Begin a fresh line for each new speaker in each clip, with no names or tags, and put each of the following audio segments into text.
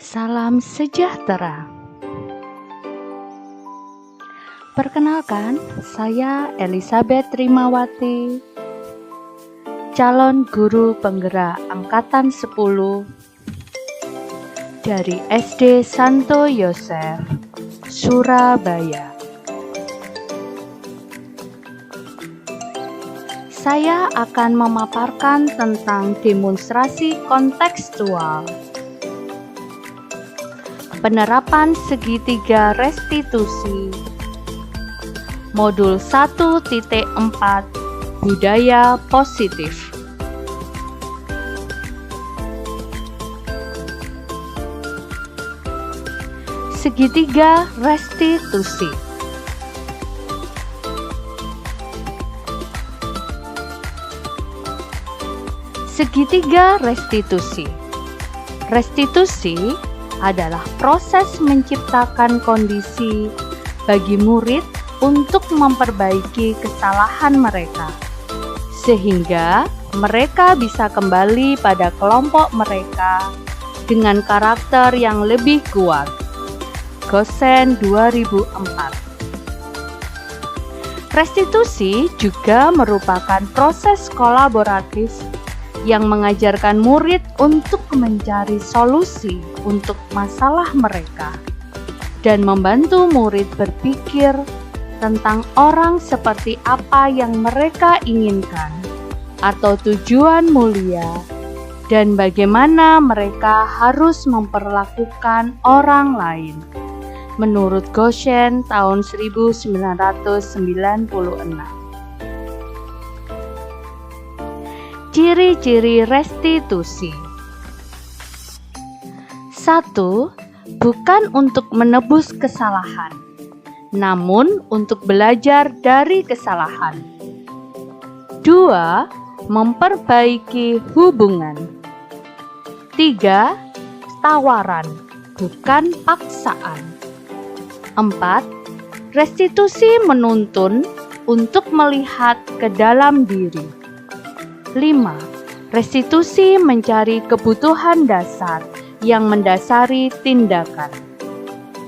Salam sejahtera. Perkenalkan, saya Elizabeth Rimawati, calon guru penggerak angkatan 10 dari SD Santo Yosef, Surabaya. Saya akan memaparkan tentang demonstrasi kontekstual, penerapan segitiga restitusi, modul 1.4 budaya positif. Segitiga restitusi. Segitiga restitusi. Restitusi adalah proses menciptakan kondisi bagi murid untuk memperbaiki kesalahan mereka, sehingga mereka bisa kembali pada kelompok mereka dengan karakter yang lebih kuat. Gosen 2004. Restitusi juga merupakan proses kolaboratif yang mengajarkan murid untuk mencari solusi untuk masalah mereka dan membantu murid berpikir tentang orang seperti apa yang mereka inginkan atau tujuan mulia dan bagaimana mereka harus memperlakukan orang lain. Menurut Gosen tahun 1996. Ciri-ciri restitusi. 1. Bukan untuk menebus kesalahan, namun untuk belajar dari kesalahan. 2. Memperbaiki hubungan. 3. Tawaran, bukan paksaan. 4. Restitusi menuntun untuk melihat ke dalam diri. 5. Restitusi mencari kebutuhan dasar yang mendasari tindakan.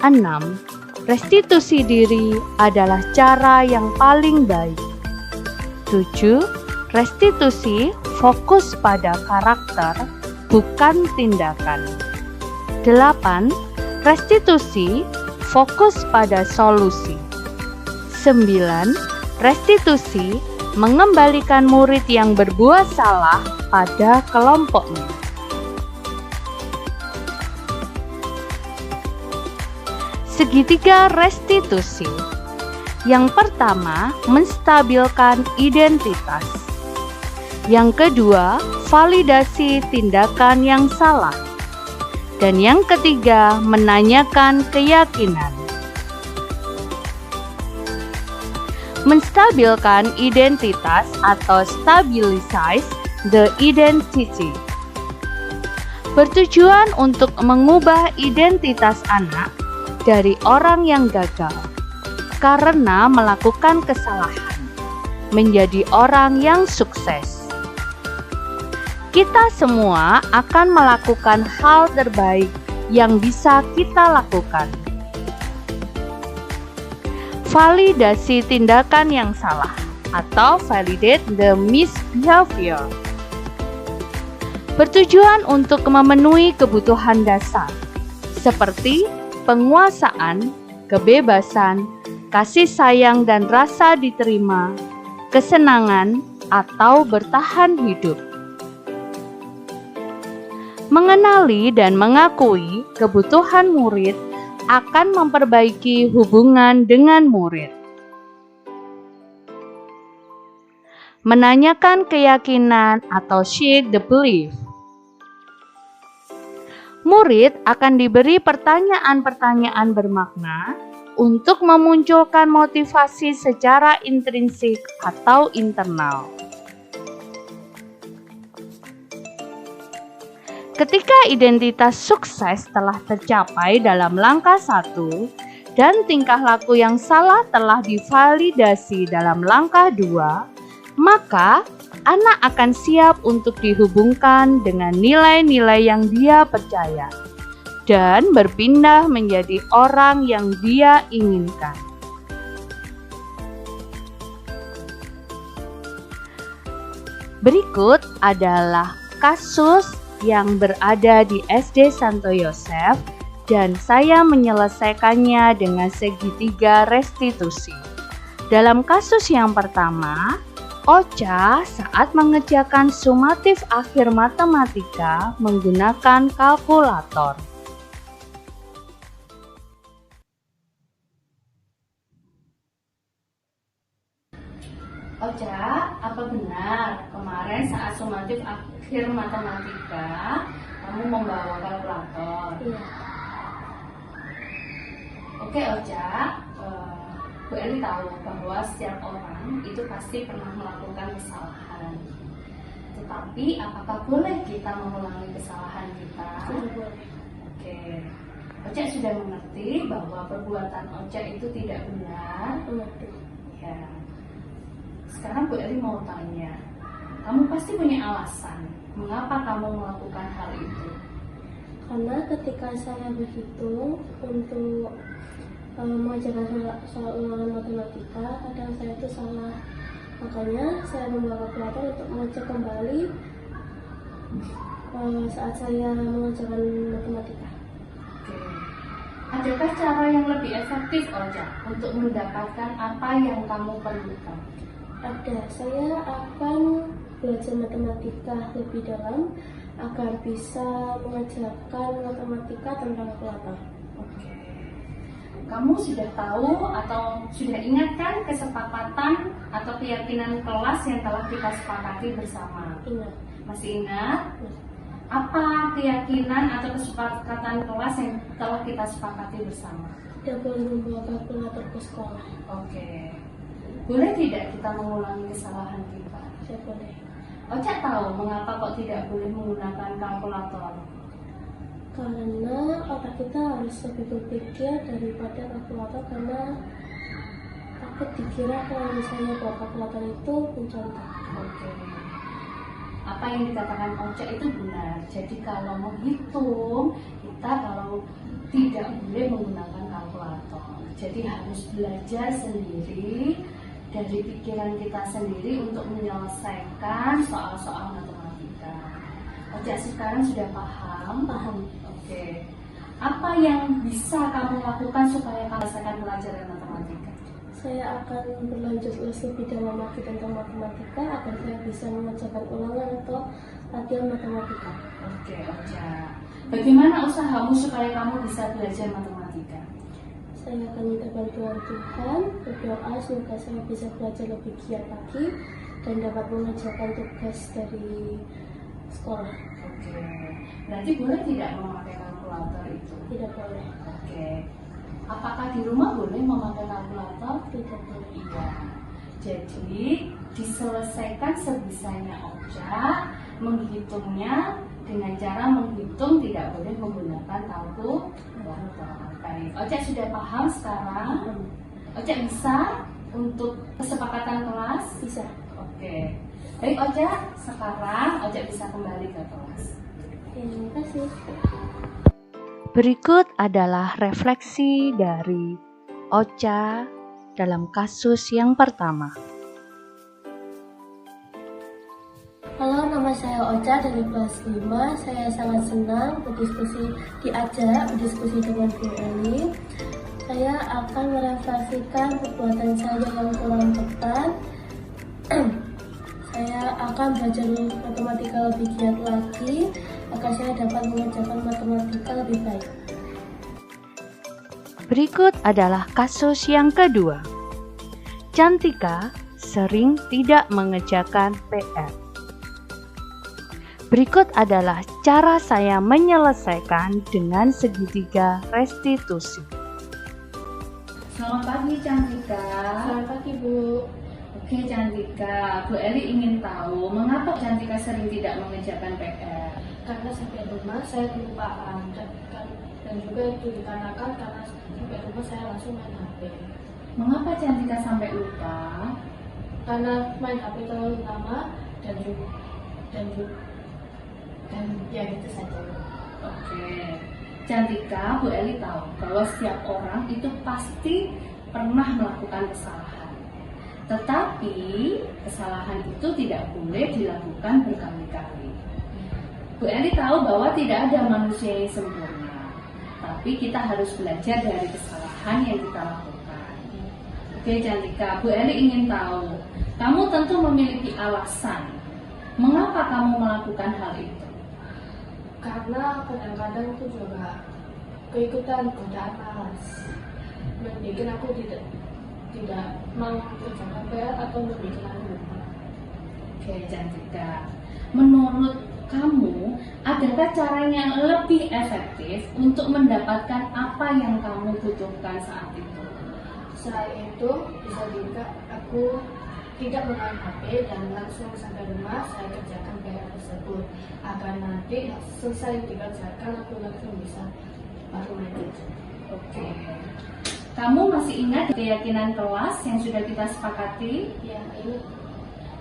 6. Restitusi diri adalah cara yang paling baik. 7. Restitusi fokus pada karakter, bukan tindakan. 8. Restitusi fokus pada solusi. 9. Restitusi mengembalikan murid yang berbuat salah pada kelompoknya. Segitiga restitusi. Yang pertama, menstabilkan identitas. Yang kedua, validasi tindakan yang salah. Dan yang ketiga, menanyakan keyakinan. Menstabilkan identitas atau stabilize the identity. Bertujuan untuk mengubah identitas anak dari orang yang gagal karena melakukan kesalahan menjadi orang yang sukses. Kita semua akan melakukan hal terbaik yang bisa kita lakukan. Validasi tindakan yang salah atau validate the misbehavior. Bertujuan untuk memenuhi kebutuhan dasar seperti penguasaan, kebebasan, kasih sayang dan rasa diterima, kesenangan, atau bertahan hidup. Mengenali dan mengakui kebutuhan murid akan memperbaiki hubungan dengan murid. Menanyakan keyakinan atau shake the belief. Murid akan diberi pertanyaan-pertanyaan bermakna untuk memunculkan motivasi secara intrinsik atau internal. Ketika identitas sukses telah tercapai dalam langkah 1 dan tingkah laku yang salah telah divalidasi dalam langkah 2, maka anak akan siap untuk dihubungkan dengan nilai-nilai yang dia percaya, dan berpindah menjadi orang yang dia inginkan. Berikut adalah kasus yang berada di SD Santo Yosef dan saya menyelesaikannya dengan segitiga restitusi. Dalam kasus yang pertama, Ocha saat mengerjakan sumatif akhir matematika menggunakan kalkulator. Ocha, apa benar kemarin saat sumatif akhir matematika kamu membawa kalkulator?
Iya.
Oke Ocha, Bu Eli tahu bahwa setiap orang itu pasti pernah melakukan kesalahan. Tetapi apakah boleh kita mengulangi kesalahan kita?
Tidak boleh.
Oke. Ocha sudah mengerti bahwa perbuatan Ocha itu tidak benar.
Mengerti.
Ya. Sekarang Bu Eli mau tanya, kamu pasti punya alasan mengapa kamu melakukan hal itu?
Karena ketika saya berhitung untuk mengerjakan soal ulangan matematika, kadang saya itu salah. Makanya saya membawa kalkulator untuk mengecek kembali saat saya mengerjakan matematika.
Oke. Adakah cara yang lebih efektif Ocha untuk mendapatkan apa yang kamu perlukan?
Ada, saya akan belajar matematika lebih dalam agar bisa mengerjakan matematika tanpa kalkulator.
Oke. Kamu sudah tahu atau sudah ingat kan kesepakatan atau keyakinan kelas yang telah kita sepakati bersama?
Ingat.
Masih ingat? Apa keyakinan atau kesepakatan kelas yang telah kita sepakati bersama?
Tidak boleh membawa kalkulator ke sekolah.
Oke. Boleh tidak kita mengulangi kesalahan kita?
Saya boleh.
Ocha tahu mengapa kok tidak boleh menggunakan kalkulator?
Karena otak kita harus lebih berpikir daripada kalkulator, karena takut dikira kalau misalnya bawa kalkulator itu mencontoh.
Oke. Apa yang dikatakan Ocha itu benar. Jadi kalau menghitung, kita kalau tidak boleh menggunakan kalkulator. Jadi harus belajar sendiri dari pikiran kita sendiri untuk menyelesaikan soal-soal matematika. Ocha sekarang sudah paham?
Paham.
Oke. Apa yang bisa kamu lakukan supaya kamu selesaikan pelajaran matematika?
Saya akan berlanjut les lebih dalam lagi tentang matematika agar saya bisa mengerjakan ulangan atau latihan matematika.
Oke, Ocha. Bagaimana usahamu supaya kamu bisa belajar matematika?
Saya akan minta bantuan Tuhan, berdoa semoga saya bisa belajar lebih giat lagi dan dapat mengerjakan tugas dari sekolah.
Oke. Berarti boleh tidak memakai kalkulator itu?
Tidak boleh.
Oke. Apakah di rumah boleh memakai kalkulator?
Tidak boleh.
Iya. Jadi diselesaikan sebisanya Ocha, menghitungnya dengan cara menghitung tidak boleh menggunakan kalkulator. Baik, Ocha sudah paham sekarang? Ocha bisa untuk kesepakatan kelas?
Bisa.
Oke. Baik Ocha, sekarang Ocha bisa kembali ke kelas.
Terima kasih.
Berikut adalah refleksi dari Ocha dalam kasus yang pertama.
Halo, nama saya Ocha dari kelas 5. Saya sangat senang diajak berdiskusi dengan Bu Eli. Saya akan merefleksikan perbuatan saya yang kurang tepat. Saya akan belajar matematika lebih giat lagi agar saya dapat mengerjakan matematika lebih baik.
Berikut adalah kasus yang kedua. Cantika sering tidak mengerjakan PR. Berikut adalah cara saya menyelesaikan dengan segitiga restitusi. Selamat pagi Cantika.
Selamat pagi, Bu.
Oke Cantika, Bu Eli ingin tahu mengapa Cantika sering tidak mengerjakan PR?
Karena sampai rumah saya kelupaan dan juga itu dikarenakan karena sampai rumah saya langsung main HP.
Mengapa Cantika sampai lupa?
Karena main HP terlalu lama dan ya gitu saja.
Oke. Cantika, Bu Eli tahu bahwa setiap orang itu pasti pernah melakukan kesalahan. Tetapi kesalahan itu tidak boleh dilakukan berkali-kali. Bu Eli tahu bahwa tidak ada manusia yang sempurna, tapi kita harus belajar dari kesalahan yang kita lakukan. Oke Cantika, Bu Eli ingin tahu, kamu tentu memiliki alasan mengapa kamu melakukan hal itu.
Karena kadang-kadang itu juga keikutan godaan malas membuat aku tidak mau kerjakan PR atau membuat aku lupa.
Oke Cantika, menurut kamu adakah cara yang lebih efektif untuk mendapatkan apa yang kamu butuhkan saat itu?
Saat itu bisa juga aku tidak memain HP dan langsung sampai rumah saya kerjakan PR tersebut agar nanti selesai dikerjakan aku langsung bisa baru main gadget.
Oke. Kamu masih ingat keyakinan kelas yang sudah kita sepakati?
Ya, ini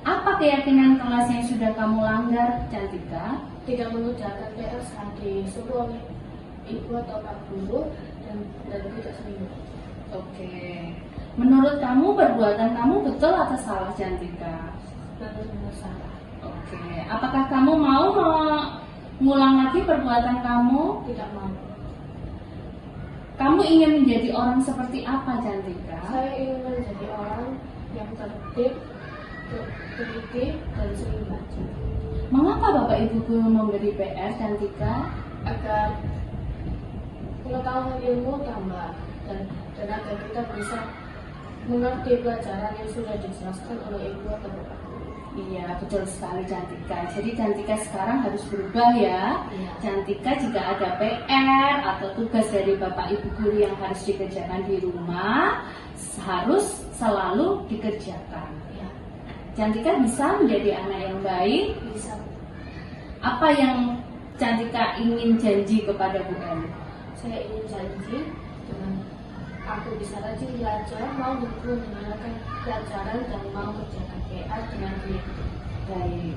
Apa keyakinan kelas yang sudah kamu langgar, Cantika?
tidak mengerjakan PR saat disuruh oleh ibu atau pak guru dan tidak seminggu.
Oke. Menurut kamu perbuatan kamu betul atau salah, Cantika?
Menurut salah.
Oke. Apakah kamu mau mengulang lagi perbuatan kamu?
Tidak mau.
Kamu ingin menjadi orang seperti apa, Cantika?
Saya ingin menjadi orang yang tertib, teliti, dan sering baca
Mengapa Bapak Ibu Guru memberi PR, Cantika?
agar pengetahuan ilmu tambah dan agar kita bisa mengerti pelajaran yang sudah dijelaskan oleh ibu atau bapak guru.
Iya, betul sekali Cantika. Jadi Cantika sekarang harus berubah ya.
Iya.
Cantika jika ada PR atau tugas dari Bapak Ibu Guru yang harus dikerjakan di rumah, harus selalu dikerjakan.
Ya,
Cantika bisa menjadi anak yang baik.
bisa.
Apa yang Cantika ingin janji kepada Bu Eli?
Saya ingin janji dengan aku bisa rajin belajar, mau mendengarkan pelajaran dan mau kerjakan PR dengan baik.
Baik.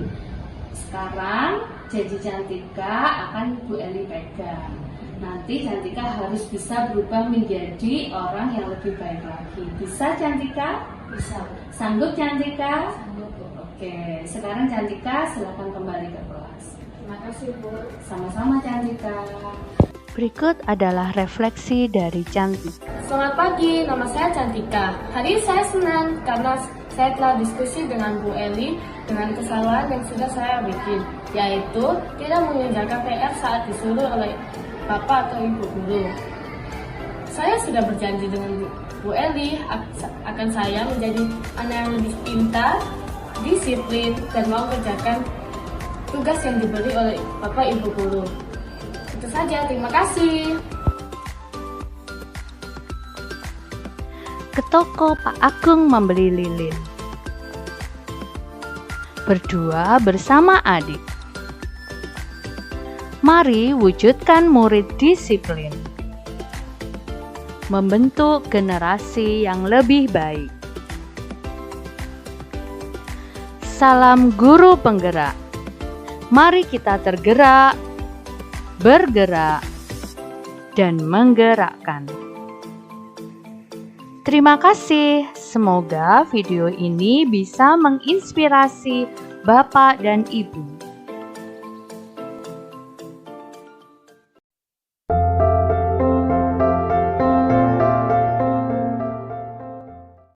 Sekarang janji Cantika akan Bu Eli pegang. Nanti Cantika harus bisa berubah menjadi orang yang lebih baik lagi. Bisa Cantika?
Bisa.
Sanggup Cantika?
Sanggup, Bu.
Oke, sekarang Cantika silakan kembali ke kelas.
Terima kasih, Bu.
Sama-sama Cantika.
Berikut adalah refleksi dari Cantika.
Selamat pagi, nama saya Cantika. Hari ini saya senang karena saya telah diskusi dengan Bu Eli dengan kesalahan yang sudah saya bikin, yaitu tidak mengerjakan PR saat disuruh oleh Bapak atau Ibu Guru. Saya sudah berjanji dengan Bu Eli akan saya menjadi anak yang lebih pintar, disiplin, dan mau kerjakan tugas yang diberi oleh Bapak Ibu Guru. Itu saja, terima kasih.
Ke toko Pak Agung membeli lilin. Berdua bersama adik. Mari wujudkan murid disiplin. Membentuk generasi yang lebih baik. Salam guru penggerak. Mari kita tergerak, bergerak, dan menggerakkan. Terima kasih. Semoga video ini bisa menginspirasi Bapak dan Ibu.